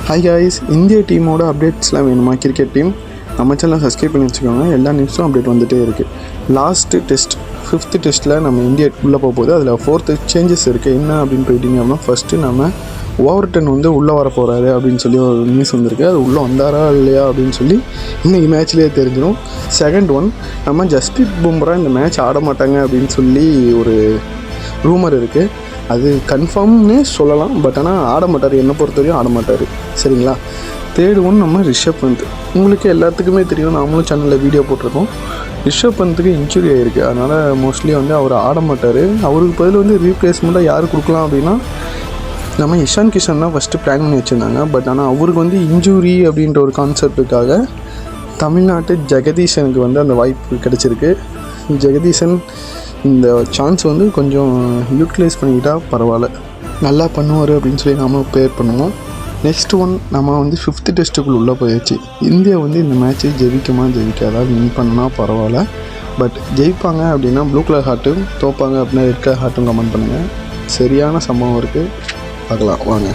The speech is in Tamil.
ஹாய் காய்ஸ், இந்திய டீமோட அப்டேட்ஸ்லாம் வேணுமா? கிரிக்கெட் டீம் நம்ம சேனலை சப்ஸ்கிரைப் பண்ணி வச்சுக்கோங்க. எல்லா நியூஸும் அப்டேட் வந்துகிட்டே இருக்குது. லாஸ்ட்டு டெஸ்ட் 5th டெஸ்ட்டில் நம்ம இந்தியா உள்ளே போகும்போது அதில் 4th சேஞ்சஸ் இருக்குது. என்ன அப்படின்னு போயிட்டீங்க அப்படின்னா, ஃபஸ்ட்டு நம்ம ஓவர்டன் உள்ளே வர போகிறாரு அப்படின்னு சொல்லி ஒரு நியூஸ் வந்திருக்கு. அது உள்ளே வந்தாரா இல்லையா அப்படின்னு சொல்லி இன்றைக்கி மேட்ச்லேயே தெரிஞ்சிடும். செகண்ட் ஒன், நம்ம ஜஸ்பிரீத் பும்ரா இந்த மேட்ச் ஆட மாட்டாங்க அப்படின்னு சொல்லி ஒரு ரூமர் இருக்குது. அது கன்ஃபார்ம்னே சொல்லலாம், பட் ஆனால் ஆட மாட்டார். என்னை பொறுத்தவரையும் ஆட மாட்டார். சரிங்களா? தேர்ட் ஒன், நம்ம ரிஷப் பந்த். உங்களுக்கு எல்லாத்துக்குமே தெரியும், நாமளும் சேனலில் வீடியோ போட்டிருக்கோம். ரிஷப் பந்துக்கு இன்ஜுரி ஆகிருக்கு. அதனால் மோஸ்ட்லி அவர் ஆட மாட்டார். அவருக்கு பதில் ரீப்ளேஸ்மெண்ட்டாக யார் கொடுக்கலாம் அப்படின்னா, நம்ம இஷான் கிஷன் தான் ஃபஸ்ட்டு பிளான் பண்ணி வச்சுருந்தாங்க. பட் ஆனால் அவருக்கு இன்ஜுரி அப்படின்ற ஒரு கான்செப்டுக்காக தமிழ்நாட்டு ஜெகதீஷனுக்கு அந்த வாய்ப்பு கிடச்சிருக்கு. ஜெகதீஷன் இந்த சான்ஸ் கொஞ்சம் யூட்டிலைஸ் பண்ணிக்கிட்டால் பரவாயில்ல, நல்லா பண்ணுவார் அப்படின்னு சொல்லி நாம் ப்ரேயர் பண்ணுவோம். நெக்ஸ்ட் ஒன், நம்ம 5th டெஸ்ட்டுக்குள்ளே உள்ளே போயாச்சு. இந்தியா இந்த மேட்ச்சை ஜெயிக்காதா? வின் பண்ணால் பரவாயில்ல, பட் ஜெயிப்பாங்க அப்படின்னா ப்ளூ கலர் ஹார்ட்டும், தோப்பாங்க அப்படின்னா ரெட் கலர் ஹார்ட்டும் கமெண்ட் பண்ணுங்கள். சரியான சம்பவம் இருக்குது, பார்க்கலாம் வாங்க.